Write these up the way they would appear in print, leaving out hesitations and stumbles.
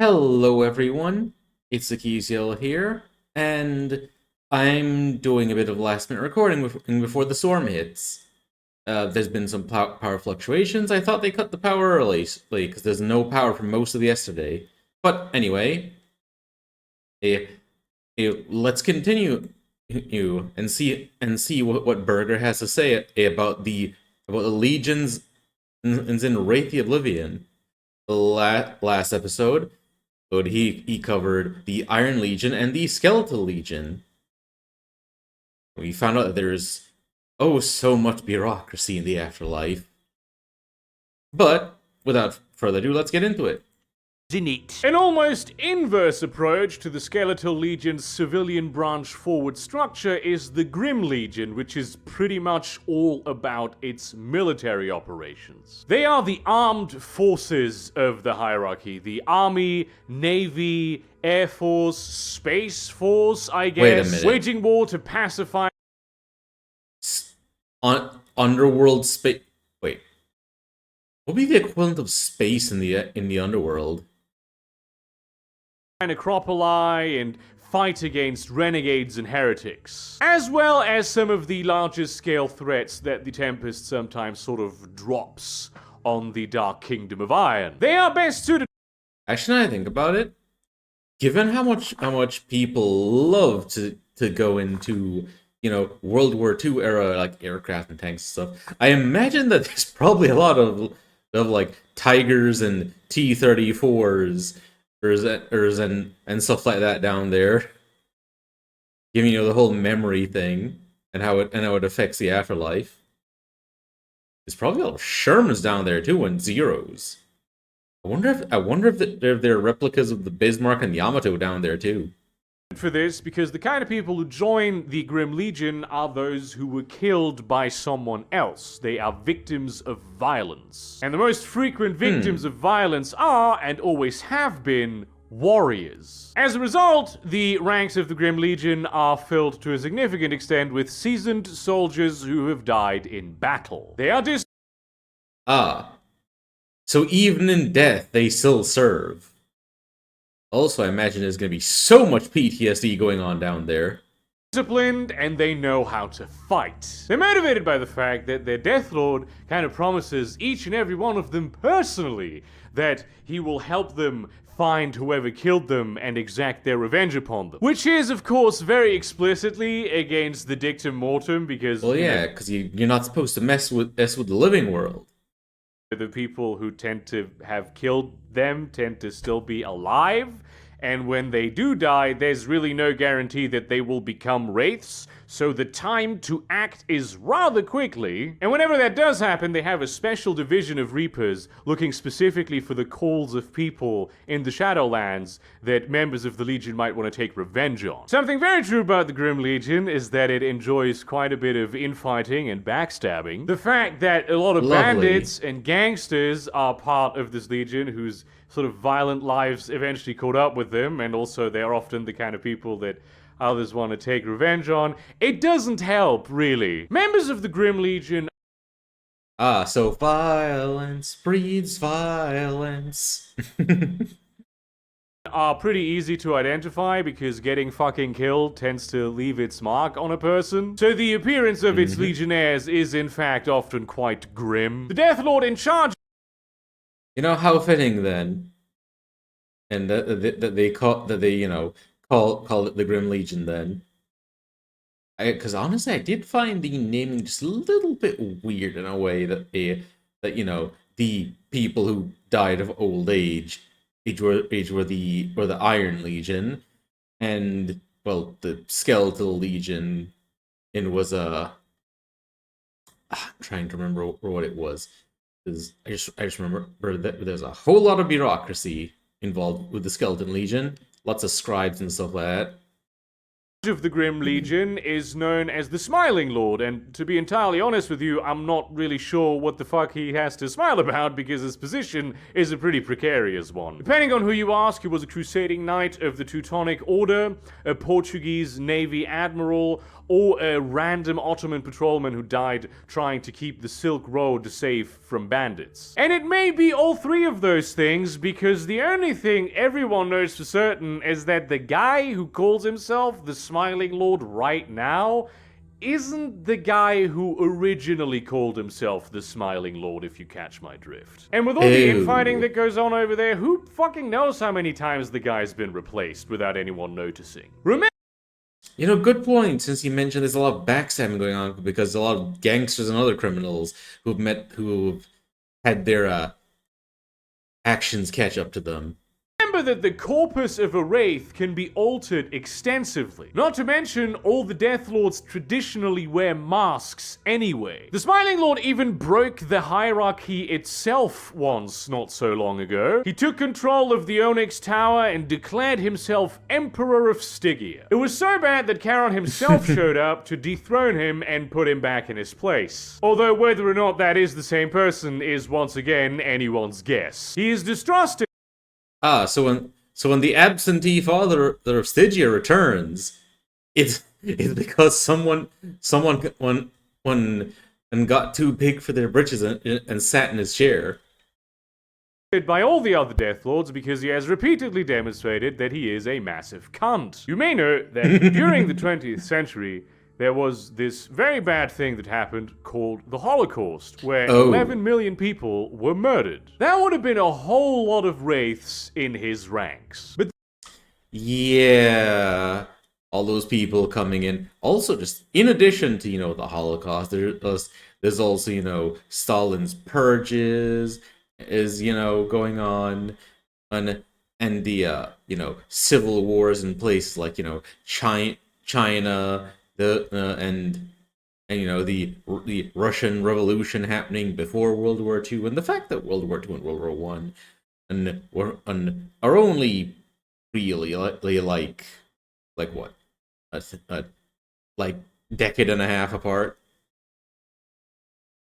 Hello everyone, it's Akisiel here, and I'm doing a bit of last-minute recording before the storm hits. There's been some power fluctuations. I thought they cut the power early, because there's no power for most of yesterday. But anyway, let's continue and see what Berger has to say about the legions in Wraith the Oblivion. The last episode. But he covered the Iron Legion and the Skeletal Legion. We found out that there's so much bureaucracy in the afterlife. But without further ado, let's get into it. An almost inverse approach to the Skeletal Legion's civilian branch forward structure is the Grim Legion, which is pretty much all about its military operations. They are the armed forces of the hierarchy. The Army, Navy, Air Force, Space Force, I guess. Wait a minute. Waging war to pacify... Underworld space... Wait. What would be the equivalent of space in the underworld? necropoli and fight against renegades and heretics, as well as some of the largest scale threats that the Tempest sometimes sort of drops on the Dark Kingdom of Iron. They are best suited. Actually, now I think about it, given how much people love to go into, World War II era, like aircraft and tanks and stuff, I imagine that there's probably a lot of like Tigers and T-34s and stuff like that down there, giving you the whole memory thing and how it affects the afterlife. There's probably a lot of Shermans down there too, and Zeros. I wonder if there are replicas of the Bismarck and Yamato down there too. For this, because the kind of people who join the Grim Legion are those who were killed by someone else. They are victims of violence. And the most frequent victims of violence are, and always have been, warriors. As a result, the ranks of the Grim Legion are filled to a significant extent with seasoned soldiers who have died in battle. They are so even in death, they still serve. Also, I imagine there's going to be so much PTSD going on down there. Disciplined, and they know how to fight. They're motivated by the fact that their Death Lord kind of promises each and every one of them personally that he will help them find whoever killed them and exact their revenge upon them. Which is, of course, very explicitly against the dictum mortem, because... Well, yeah, because you're not supposed to mess with the living world. The people who tend to have killed them tend to still be alive, and when they do die, there's really no guarantee that they will become wraiths, so the time to act is rather quickly. And whenever that does happen, they have a special division of Reapers looking specifically for the calls of people in the Shadowlands that members of the Legion might want to take revenge on. Something very true about the Grim Legion is that it enjoys quite a bit of infighting and backstabbing. The fact that a lot of bandits and gangsters are part of this Legion whose sort of violent lives eventually caught up with them, and also they're often the kind of people that others want to take revenge on. It doesn't help, really. Members of the Grim Legion... so violence breeds violence. are pretty easy to identify because getting fucking killed tends to leave its mark on a person. So the appearance of its legionnaires is in fact often quite grim. The Death Lord in charge... How fitting then, and that they call it the Grim Legion then. Because honestly, I did find the naming just a little bit weird in a way that the people who died of old age were the Iron Legion, and well, the Skeletal Legion was I'm trying to remember what it was. I just remember that there's a whole lot of bureaucracy involved with the Skeleton Legion. Lots of scribes and stuff like that. Of the Grim Legion is known as the Smiling Lord, and to be entirely honest with you, I'm not really sure what the fuck he has to smile about, because his position is a pretty precarious one. Depending on who you ask, he was a crusading knight of the Teutonic Order, a Portuguese Navy admiral, or a random Ottoman patrolman who died trying to keep the Silk Road safe from bandits. And it may be all three of those things, because the only thing everyone knows for certain is that the guy who calls himself the Smiling Lord right now isn't the guy who originally called himself the Smiling Lord, if you catch my drift. And with all the infighting that goes on over there, who fucking knows how many times the guy's been replaced without anyone noticing? Remember, You know, good point, since you mentioned there's a lot of backstabbing going on, because a lot of gangsters and other criminals who've had their actions catch up to them. that the corpus of a Wraith can be altered extensively. Not to mention, all the Death Lords traditionally wear masks anyway. The Smiling Lord even broke the hierarchy itself once not so long ago. He took control of the Onyx Tower and declared himself Emperor of Stygia. It was so bad that Charon himself showed up to dethrone him and put him back in his place. Although whether or not that is the same person is once again anyone's guess. He is distrusted. So when the absentee father of Stygia returns, it's because someone got too big for their britches and sat in his chair. By all the other Death Lords because he has repeatedly demonstrated that he is a massive cunt. You may know that during the 20th century, there was this very bad thing that happened called the Holocaust, where 11 million people were murdered. That would have been a whole lot of Wraiths in his ranks. But yeah, all those people coming in. Also, just in addition to, the Holocaust, there's also, Stalin's purges is, going on, and the, civil wars in places like, China, the Russian Revolution happening before World War II, and the fact that World War II and World War One are only really like what, like decade and a half apart.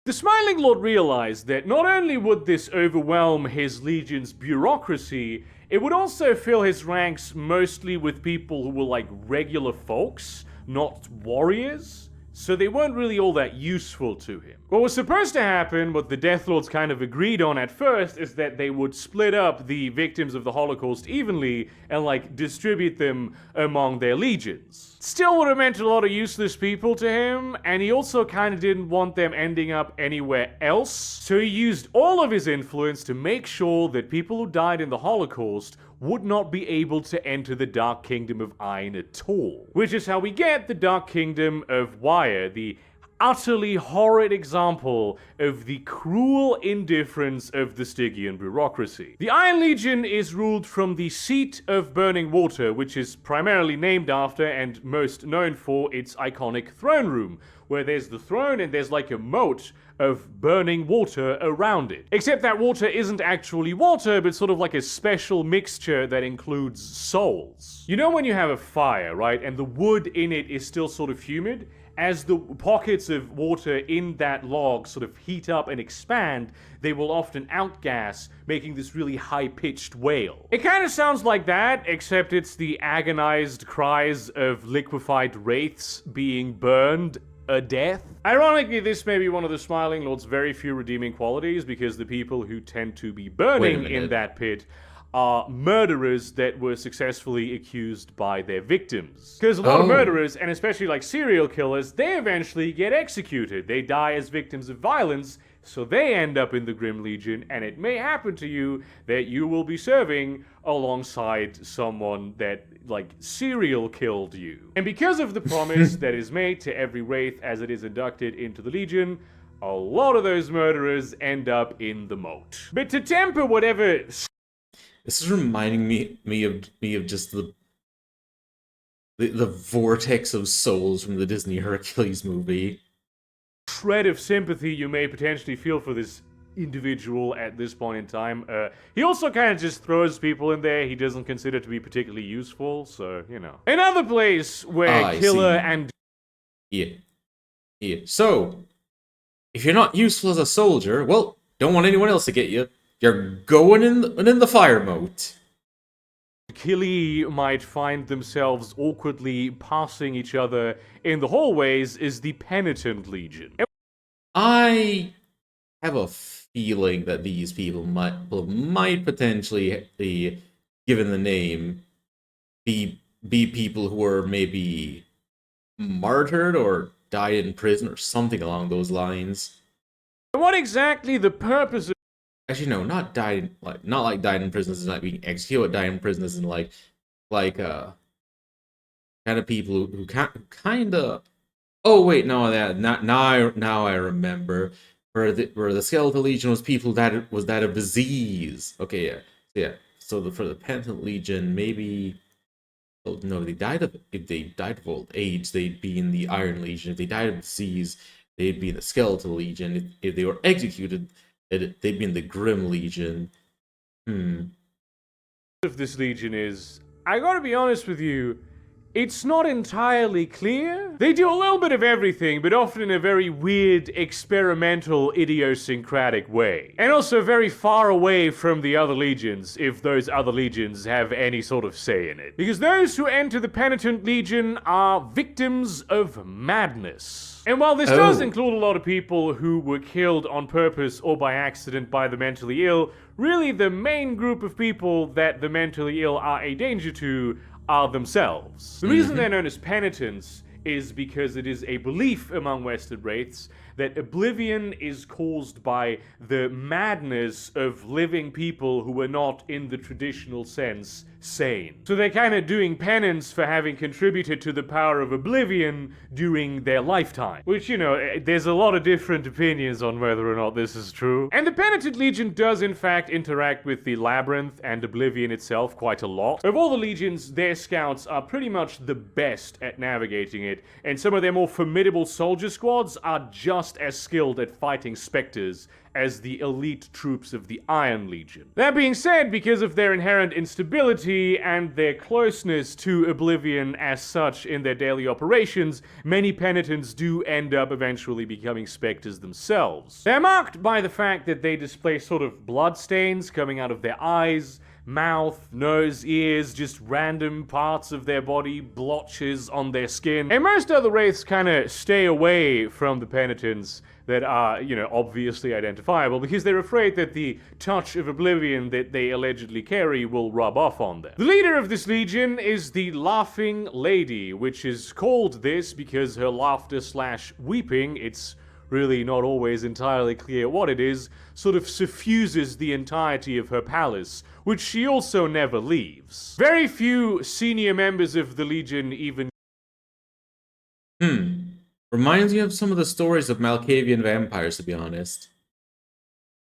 The Smiling Lord realized that not only would this overwhelm his legion's bureaucracy, it would also fill his ranks mostly with people who were like regular folks, not warriors, so they weren't really all that useful to him. What was supposed to happen, what the Death Lords kind of agreed on at first, is that they would split up the victims of the Holocaust evenly and distribute them among their legions. Still would have meant a lot of useless people to him, and he also kind of didn't want them ending up anywhere else, so he used all of his influence to make sure that people who died in the Holocaust would not be able to enter the Dark Kingdom of Ayn at all. Which is how we get the Dark Kingdom of Wire, the utterly horrid example of the cruel indifference of the Stygian bureaucracy. The Iron Legion is ruled from the Seat of Burning Water, which is primarily named after and most known for its iconic throne room, where there's the throne and there's like a moat of burning water around it. Except that water isn't actually water, but sort of like a special mixture that includes souls. You know when you have a fire, right, and the wood in it is still sort of humid? As the pockets of water in that log sort of heat up and expand, they will often outgas, making this really high-pitched wail. It kind of sounds like that, except it's the agonized cries of liquefied wraiths being burned a death. Ironically, this may be one of the Smiling Lord's very few redeeming qualities, because the people who tend to be burning in that pit are murderers that were successfully accused by their victims. Because a lot of murderers, and especially serial killers, they eventually get executed. They die as victims of violence, so they end up in the Grim Legion, and it may happen to you that you will be serving alongside someone that, serial killed you. And because of the promise that is made to every Wraith as it is inducted into the Legion, a lot of those murderers end up in the moat. But to temper whatever... This is reminding me of just the vortex of souls from the Disney Hercules movie. Shred of sympathy you may potentially feel for this individual at this point in time. He also kind of just throws people in there he doesn't consider to be particularly useful, so, Another place where Killer and... Yeah. So, if you're not useful as a soldier, well, don't want anyone else to get you. You're going in the fire moat. Killy might find themselves awkwardly passing each other in the hallways is the Penitent Legion. I have a feeling that these people might potentially be, given the name, be people who were maybe martyred or died in prison or something along those lines. What exactly the purpose of Actually, no, not died not like died in prison as in like being executed, but died in prison as in like kind of people who kind of. Oh wait, no, that not now I remember. Where the Skeletal Legion was people that was that of disease. Okay, yeah. So for the Penitent Legion, maybe. Well, no, if they died of old age, they'd be in the Iron Legion. If they died of disease, they'd be in the Skeletal Legion. If they were executed, they'd be in the Grim Legion. this legion is, I gotta be honest with you, it's not entirely clear. They do a little bit of everything, but often in a very weird, experimental, idiosyncratic way. And also very far away from the other legions, if those other legions have any sort of say in it. Because those who enter the Penitent Legion are victims of madness. And while this does include a lot of people who were killed on purpose or by accident by the mentally ill, really the main group of people that the mentally ill are a danger to are themselves. The reason they're known as penitents is because it is a belief among Western Wraiths that Oblivion is caused by the madness of living people who were not, in the traditional sense, sane. So they're kind of doing penance for having contributed to the power of Oblivion during their lifetime. Which, you know, there's a lot of different opinions on whether or not this is true. And the Penitent Legion does in fact interact with the Labyrinth and Oblivion itself quite a lot. Of all the legions, their scouts are pretty much the best at navigating it, and some of their more formidable soldier squads are just as skilled at fighting specters as the elite troops of the Iron Legion. That being said, because of their inherent instability and their closeness to Oblivion as such in their daily operations, many penitents do end up eventually becoming specters themselves. They're marked by the fact that they display sort of bloodstains coming out of their eyes, mouth, nose, ears, just random parts of their body, blotches on their skin. And most other wraiths kind of stay away from the penitents that are, you know, obviously identifiable because they're afraid that the touch of Oblivion that they allegedly carry will rub off on them. The leader of this legion is the Laughing Lady, which is called this because her laughter / weeping, it's really not always entirely clear what it is, sort of suffuses the entirety of her palace, which she also never leaves. Very few senior members of the Legion even Reminds me of some of the stories of Malkavian vampires, to be honest.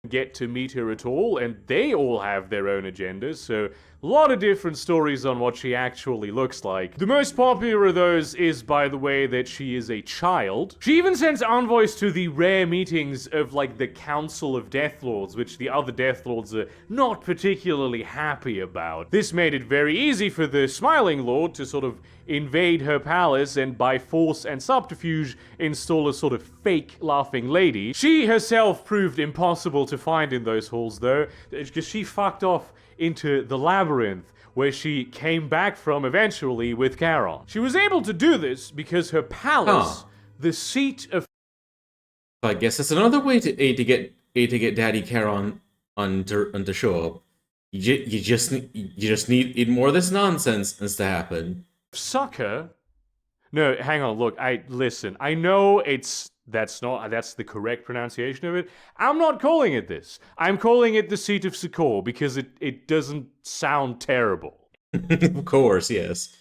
get to meet her at all, and they all have their own agendas, so a lot of different stories on what she actually looks like. The most popular of those is, by the way, that she is a child. She even sends envoys to the rare meetings of, like, the Council of Death Lords, which the other Death Lords are not particularly happy about. This made it very easy for the Smiling Lord to sort of invade her palace and by force and subterfuge install a sort of fake Laughing Lady. She herself proved impossible to find in those halls though, because she fucked off into the Labyrinth, where she came back from eventually with Charon. She was able to do this because her palace, the seat of... I guess that's another way to get Daddy Charon to show up. You just need more of this nonsense to happen. Sucker? No, hang on, look, listen, I know that's the correct pronunciation of it. I'm not calling it this. I'm calling it the seat of Succor because it doesn't sound terrible. Of course, yes.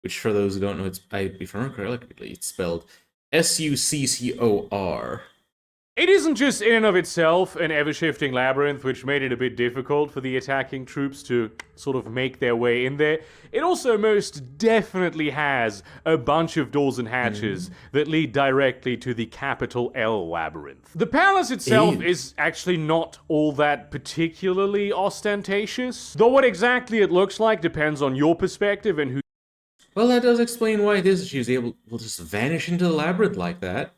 Which, for those who don't know, if I remember correctly, it's spelled Succor. It isn't just in and of itself an ever-shifting labyrinth which made it a bit difficult for the attacking troops to sort of make their way in there. It also most definitely has a bunch of doors and hatches that lead directly to the capital L labyrinth. The palace itself is actually not all that particularly ostentatious, though what exactly it looks like depends on your perspective and who... Well, that does explain why it is she was able to just vanish into the labyrinth like that.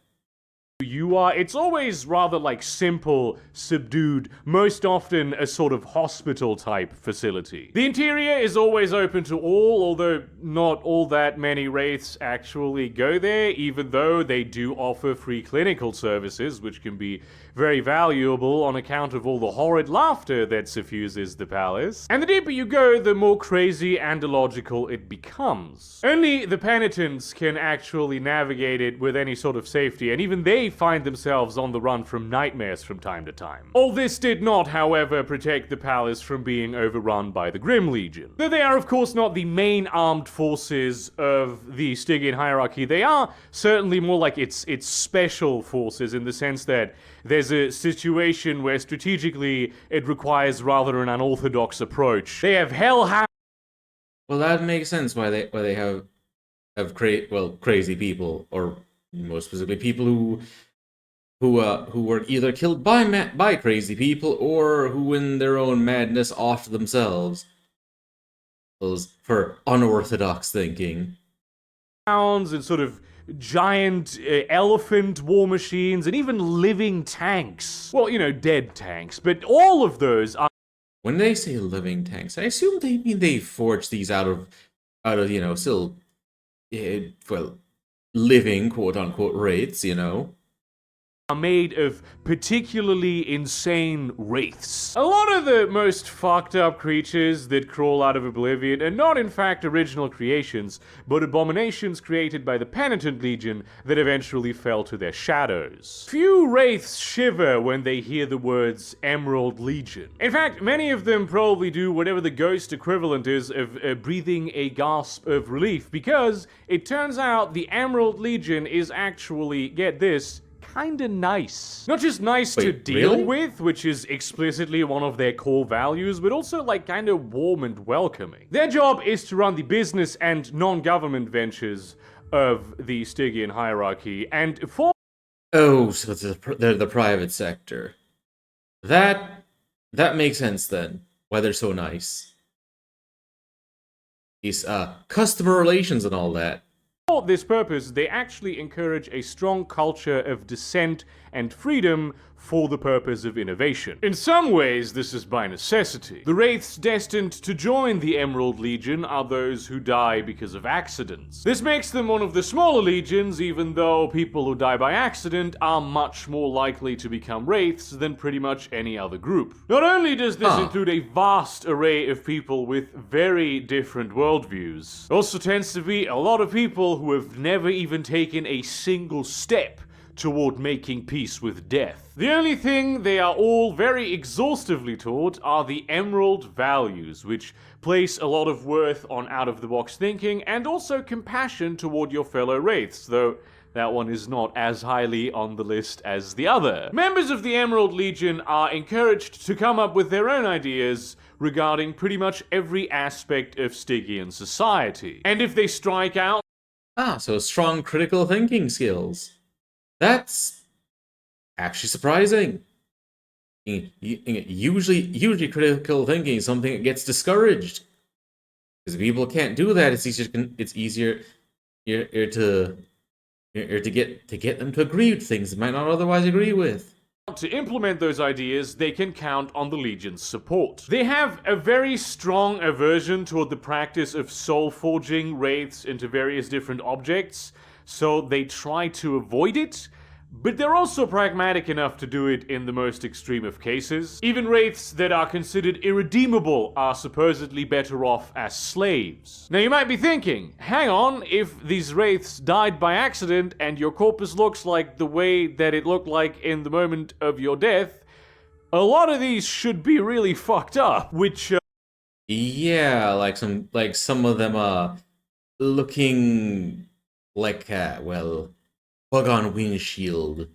you are, it's always rather like simple, subdued, most often a sort of hospital type facility. The interior is always open to all, although not all that many Wraiths actually go there, even though they do offer free clinical services, which can be very valuable on account of all the horrid laughter that suffuses the palace. And the deeper you go, the more crazy and illogical it becomes. Only the penitents can actually navigate it with any sort of safety, and even they find themselves on the run from nightmares from time to time. All this did not, however, protect the palace from being overrun by the Grim Legion. Though they are of course not the main armed forces of the Stygian hierarchy, they are certainly more like its special forces, in the sense that there's a situation where strategically it requires rather an unorthodox approach. They have hellhounds. Well, that makes sense why they have crazy people, or more specifically people who were either killed by crazy people or who in their own madness off themselves. Those for unorthodox thinking. And sort of giant elephant war machines, and even living tanks. Well, you know, dead tanks, but all of those are... When they say living tanks, I assume they mean they forged these out of still, living quote-unquote wraiths, are made of particularly insane wraiths. A lot of the most fucked up creatures that crawl out of Oblivion are not in fact original creations, but abominations created by the Penitent Legion that eventually fell to their shadows. Few wraiths shiver when they hear the words Emerald Legion. In fact, many of them probably do whatever the ghost equivalent is of breathing a gasp of relief, because it turns out the Emerald Legion is actually, get this, kinda nice. Not just nice to deal really? with, which is explicitly one of their core values, but also like kinda warm and welcoming. Their job is to run the business and non-government ventures of the Stygian hierarchy, and for... Oh, so they're the private sector. That makes sense then, why they're so nice. These customer relations and all that. For this purpose, they actually encourage a strong culture of dissent and freedom for the purpose of innovation. In some ways, this is by necessity. The Wraiths destined to join the Emerald Legion are those who die because of accidents. This makes them one of the smaller legions, even though people who die by accident are much more likely to become Wraiths than pretty much any other group. Not only does this include a vast array of people with very different worldviews, also tends to be a lot of people who have never even taken a single step toward making peace with death. The only thing they are all very exhaustively taught are the Emerald values, which place a lot of worth on out-of-the-box thinking and also compassion toward your fellow Wraiths, though that one is not as highly on the list as the other. Members of the Emerald Legion are encouraged to come up with their own ideas regarding pretty much every aspect of Stygian society. And if they strike out... So strong critical thinking skills. That's actually surprising. Usually critical thinking is something that gets discouraged. Because if people can't do that, it's easier to get them to agree with things they might not otherwise agree with. To implement those ideas, they can count on the Legion's support. They have a very strong aversion toward the practice of soul-forging wraiths into various different objects, so they try to avoid it, but they're also pragmatic enough to do it in the most extreme of cases. Even wraiths that are considered irredeemable are supposedly better off as slaves. Now you might be thinking, hang on, if these wraiths died by accident and your corpus looks like the way that it looked like in the moment of your death, a lot of these should be really fucked up, which... Yeah, like some of them looking like bug on windshield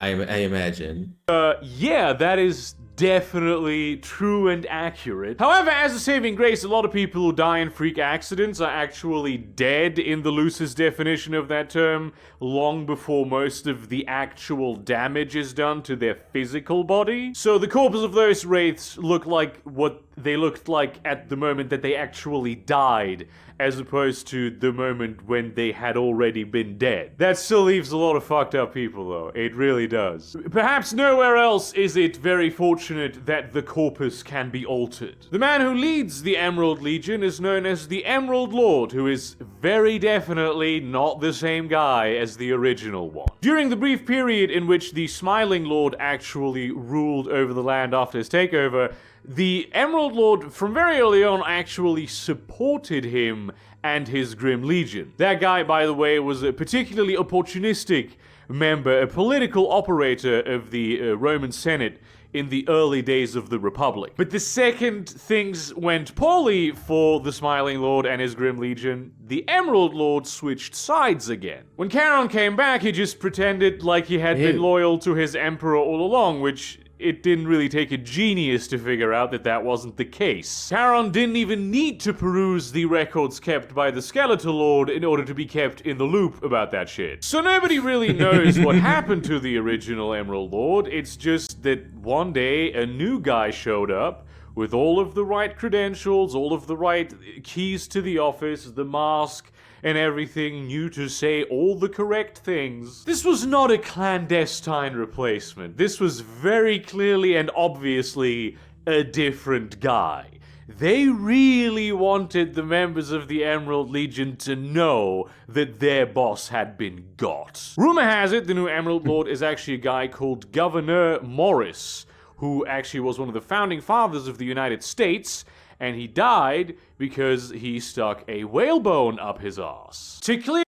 I imagine. Yeah, that is definitely true and accurate. However, as a saving grace, a lot of people who die in freak accidents are actually dead in the loosest definition of that term, long before most of the actual damage is done to their physical body. So the corpses of those wraiths look like what they looked like at the moment that they actually died, as opposed to the moment when they had already been dead. That still leaves a lot of fucked up people, though. It really does. Perhaps nowhere else is it very fortunate that the corpus can be altered. The man who leads the Emerald Legion is known as the Emerald Lord, who is very definitely not the same guy as the original one. During the brief period in which the Smiling Lord actually ruled over the land after his takeover, the Emerald Lord, from very early on, actually supported him and his Grim Legion. That guy, by the way, was a particularly opportunistic member, a political operator of the Roman Senate in the early days of the Republic. But the second things went poorly for the Smiling Lord and his Grim Legion, the Emerald Lord switched sides again. When Charon came back, he just pretended like he had been loyal to his emperor all along, which it didn't really take a genius to figure out that that wasn't the case. Charon didn't even need to peruse the records kept by the Skeletal Lord in order to be kept in the loop about that shit. So nobody really knows what happened to the original Emerald Lord. It's just that one day a new guy showed up with all of the right credentials, all of the right keys to the office, the mask, and everything, knew to say all the correct things. This was not a clandestine replacement. This was very clearly and obviously a different guy. They really wanted the members of the Emerald Legion to know that their boss had been got. Rumor has it the new Emerald Lord is actually a guy called Governor Morris, who actually was one of the founding fathers of the United States, and he died because he stuck a whalebone up his ass. To clear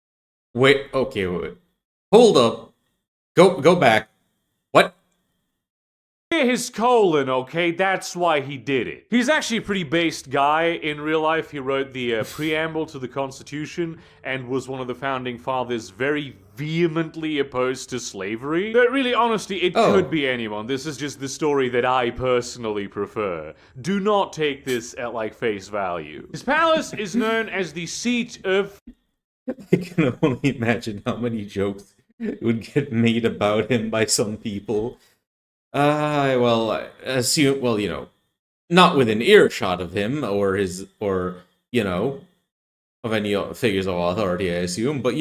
Wait. Hold up. Go back. What? his colon, okay? That's why he did it. He's actually a pretty based guy. In real life, he wrote the preamble to the Constitution and was one of the founding fathers very vehemently opposed to slavery. But really, honestly, it could be anyone. This is just the story that I personally prefer. Do not take this at, like, face value. His palace is known as the seat of... I can only imagine how many jokes would get made about him by some people. I assume, not within earshot of him or of any figures of authority, I assume, but,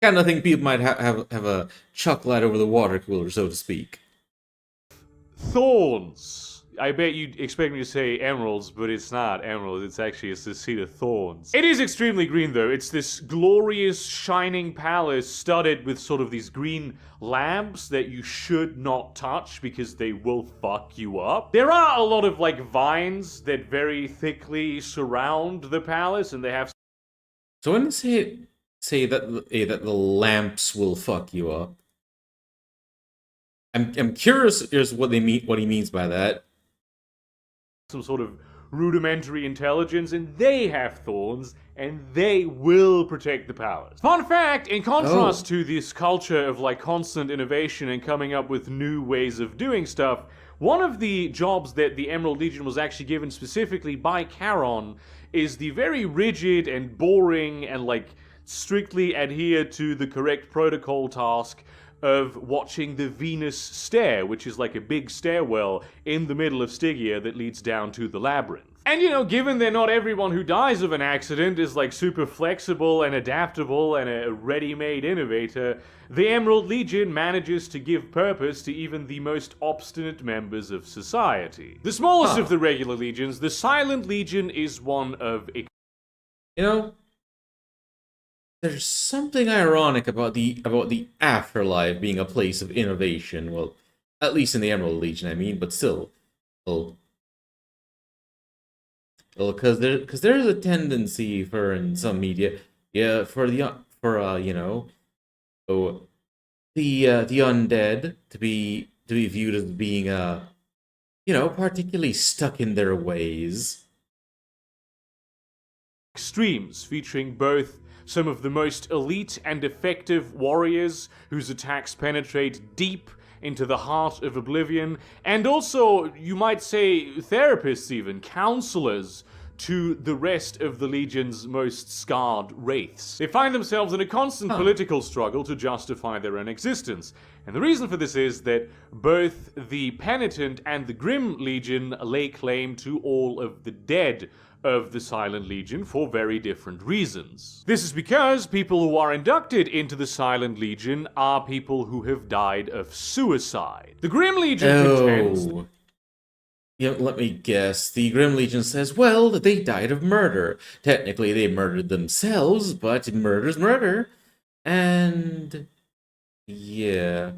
kind of thing people might have a chuckle at over the water cooler, so to speak. Thorns. I bet you'd expect me to say emeralds, but it's not emeralds. It's actually a seat of thorns. It is extremely green, though. It's this glorious, shining palace studded with sort of these green lamps that you should not touch because they will fuck you up. There are a lot of, vines that very thickly surround the palace, and they have... So when they say that the lamps will fuck you up, I'm curious what he means by that. Some sort of rudimentary intelligence, and they have thorns, and they will protect the palace. Fun fact, in contrast to this culture of constant innovation and coming up with new ways of doing stuff, one of the jobs that the Emerald Legion was actually given specifically by Charon is the very rigid and boring and strictly adhere to the correct protocol task of watching the Venus Stair, which is like a big stairwell in the middle of Stygia that leads down to the labyrinth. And given that not everyone who dies of an accident is super flexible and adaptable and a ready-made innovator, the Emerald Legion manages to give purpose to even the most obstinate members of society. The smallest of the regular legions, the Silent Legion, is one of... There's something ironic about the afterlife being a place of innovation. Well, at least in the Emerald Legion, I mean, but still, because there's a tendency for in some media, the undead to be viewed as being particularly stuck in their ways. Extremes featuring both some of the most elite and effective warriors whose attacks penetrate deep into the heart of Oblivion, and also, you might say, therapists even, counselors, to the rest of the Legion's most scarred wraiths. They find themselves in a constant political struggle to justify their own existence. And the reason for this is that both the Penitent and the Grim Legion lay claim to all of the dead of the Silent Legion for very different reasons. This is because people who are inducted into the Silent Legion are people who have died of suicide. The Grim Legion contends... Yeah, let me guess. The Grim Legion says, well, they died of murder. Technically, they murdered themselves, but murder's murder. And... yeah...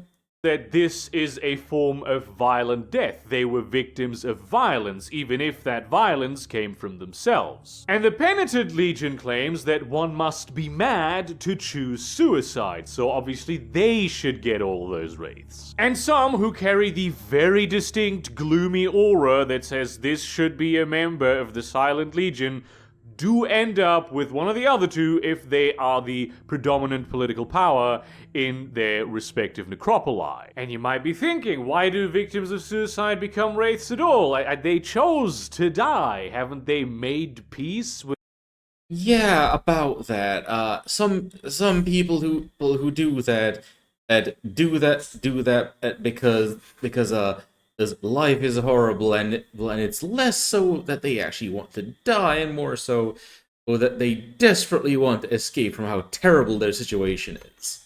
that this is a form of violent death. They were victims of violence, even if that violence came from themselves. And the Penitent Legion claims that one must be mad to choose suicide, so obviously they should get all those wraiths. And some who carry the very distinct gloomy aura that says this should be a member of the Silent Legion do end up with one of the other two if they are the predominant political power in their respective necropoli. And you might be thinking, why do victims of suicide become wraiths at all? They chose to die. Haven't they made peace with... Yeah, about that. Some people who do that because life is horrible, and it's less so that they actually want to die, and more so that they desperately want to escape from how terrible their situation is.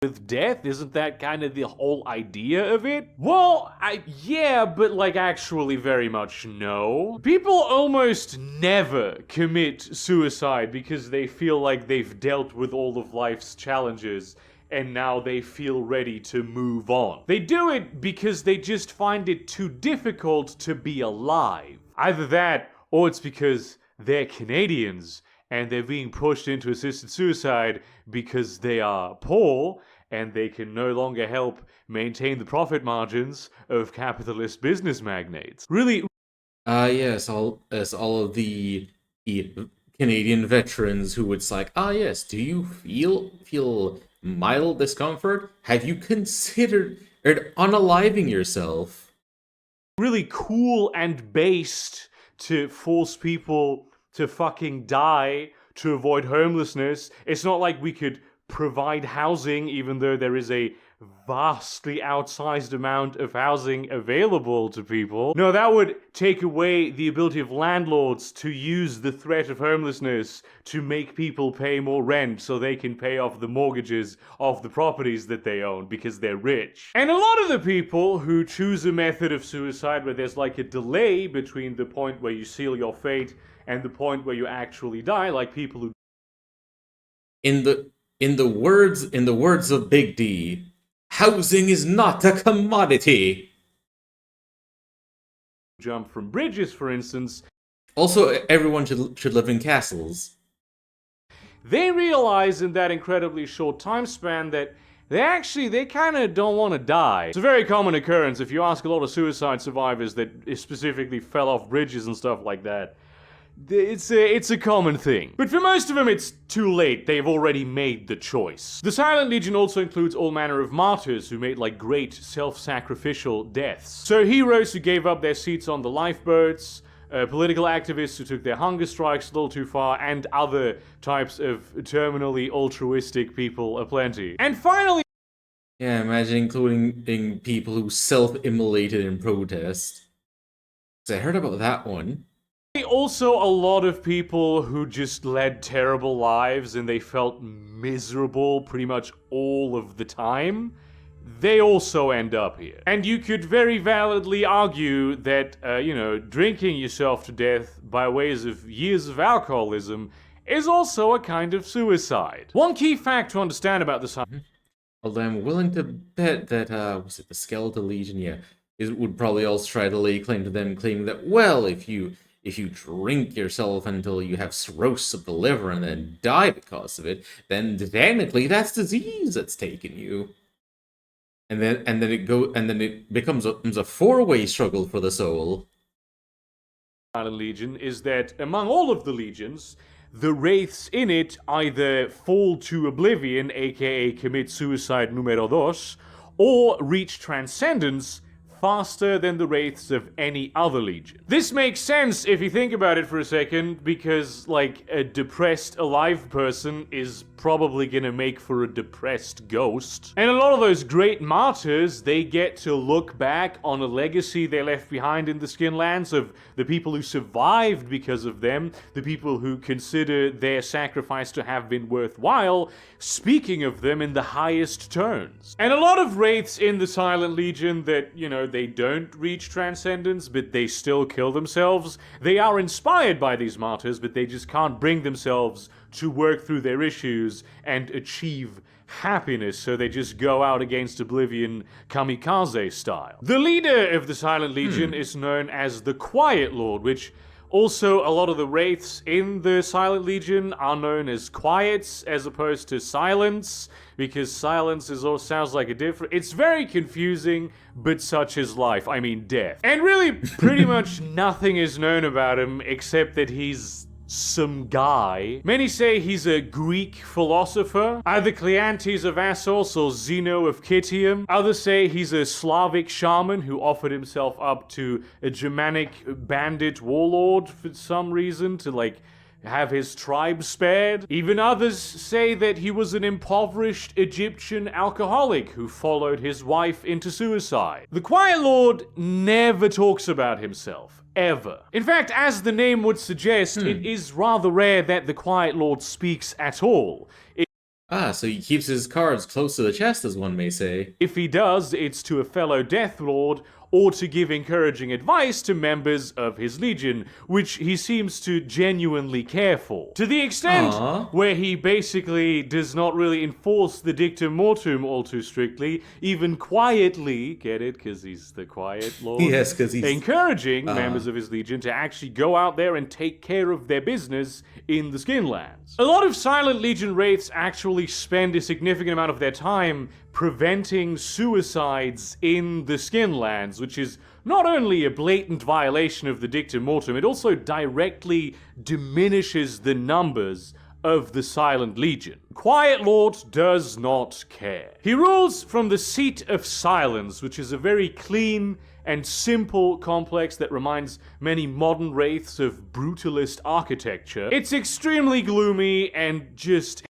With death? Isn't that kind of the whole idea of it? Well, yeah, but actually very much no. People almost never commit suicide because they feel like they've dealt with all of life's challenges and now they feel ready to move on. They do it because they just find it too difficult to be alive. Either that, or it's because they're Canadians and they're being pushed into assisted suicide because they are poor and they can no longer help maintain the profit margins of capitalist business magnates. Really? Yes, all of the Canadian veterans who would say, yes, do you feel mild discomfort? Have you considered unaliving yourself? Really cool and based to force people to fucking die to avoid homelessness. It's not like we could provide housing, even though there is a vastly outsized amount of housing available to people. No, that would take away the ability of landlords to use the threat of homelessness to make people pay more rent so they can pay off the mortgages of the properties that they own because they're rich. And a lot of the people who choose a method of suicide where there's a delay between the point where you seal your fate and the point where you actually die, like people who... In the words of Big D, housing is not a commodity. Jump from bridges, for instance. Also, everyone should live in castles. They realize in that incredibly short time span that they kind of don't want to die. It's a very common occurrence if you ask a lot of suicide survivors that specifically fell off bridges and stuff like that. It's a common thing. But for most of them, it's too late. They've already made the choice. The Silent Legion also includes all manner of martyrs who made great self-sacrificial deaths. So heroes who gave up their seats on the lifeboats, political activists who took their hunger strikes a little too far, and other types of terminally altruistic people aplenty. And finally... Yeah, imagine including people who self-immolated in protest. I heard about that one. Also, a lot of people who just led terrible lives and they felt miserable pretty much all of the time, they also end up here. And you could very validly argue that, drinking yourself to death by ways of years of alcoholism is also a kind of suicide. One key fact to understand about this... Although I'm willing to bet that, was it the Skeletal Legion? Yeah, would probably also try to lay claim to them, claiming that, well, if you drink yourself until you have cirrhosis of the liver and then die because of it, then technically that's disease that's taken you. And then it becomes a four-way struggle for the soul. Silent Legion is that among all of the legions, the wraiths in it either fall to oblivion, aka commit suicide numero dos, or reach transcendence faster than the wraiths of any other legion. This makes sense if you think about it for a second, because, like, a depressed alive person is probably gonna make for a depressed ghost. And a lot of those great martyrs, they get to look back on a legacy they left behind in the Skinlands of the people who survived because of them, the people who consider their sacrifice to have been worthwhile, speaking of them in the highest terms. And a lot of wraiths in the Silent Legion that, you know, they don't reach transcendence, but they still kill themselves. They are inspired by these martyrs, but they just can't bring themselves to work through their issues and achieve happiness, so they just go out against Oblivion kamikaze style. The leader of the Silent Legion is known as the Quiet Lord, which also a lot of the wraiths in the Silent Legion are known as quiets as opposed to silence, because silence sounds like a different. It's very confusing, but such is life. I mean, death. And really, pretty much nothing is known about him except that he's some guy. Many say he's a Greek philosopher, either Cleanthes of Assos or Zeno of Citium. Others say he's a Slavic shaman who offered himself up to a Germanic bandit warlord for some reason to, like, have his tribe spared. Even others say that he was an impoverished Egyptian alcoholic who followed his wife into suicide. The Quiet Lord never talks about himself. Ever. In fact, as the name would suggest, it is rather rare that the Quiet Lord speaks at all. So he keeps his cards close to the chest, as one may say. If he does, it's to a fellow Death Lord, or to give encouraging advice to members of his legion, which he seems to genuinely care for. To the extent where he basically does not really enforce the dictum mortuum all too strictly, even quietly, get it, because he's the Quiet Lord? Yes, because he's encouraging members of his legion to actually go out there and take care of their business in the Skinlands. A lot of Silent Legion wraiths actually spend a significant amount of their time preventing suicides in the Skinlands, which is not only a blatant violation of the dictum mortuum, it also directly diminishes the numbers of the Silent Legion. Quiet Lord does not care. He rules from the Seat of Silence, which is a very clean and simple complex that reminds many modern wraiths of brutalist architecture. It's extremely gloomy and just...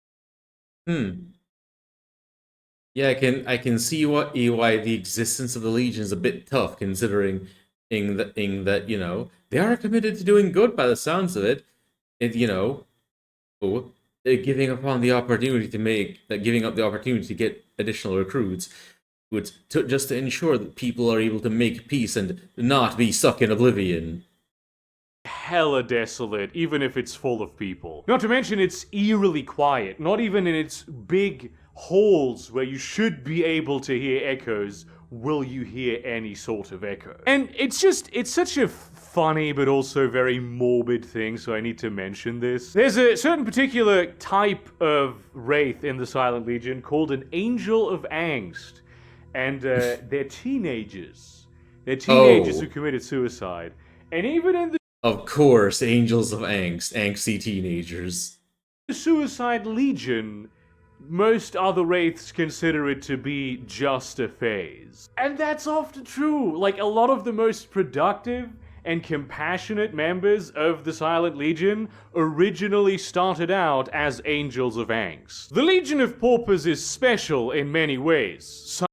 Yeah, I can see why the existence of the Legion is a bit tough, considering that you know, they are committed to doing good by the sounds of it, and you know, giving up the opportunity to get additional recruits, just to ensure that people are able to make peace and not be stuck in Oblivion. Hella desolate, even if it's full of people. Not to mention, it's eerily quiet. Not even in its big halls where you should be able to hear echoes will you hear any sort of echo. And it's such a funny but also very morbid thing, so I need to mention this. There's a certain particular type of wraith in the Silent Legion called an Angel of Angst, and they're teenagers. They're teenagers who committed suicide. And even in the... Of course, Angels of Angst, angsty teenagers. The Suicide Legion, most other wraiths consider it to be just a phase. And that's often true. Like, a lot of the most productive and compassionate members of the Silent Legion originally started out as Angels of Angst. The Legion of Paupers is special in many ways.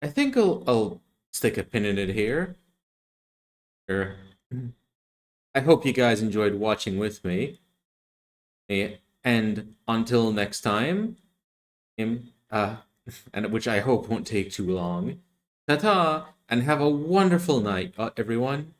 I think I'll stick a pin in it here. I hope you guys enjoyed watching with me. And until next time, and which I hope won't take too long, ta-ta, and have a wonderful night, everyone.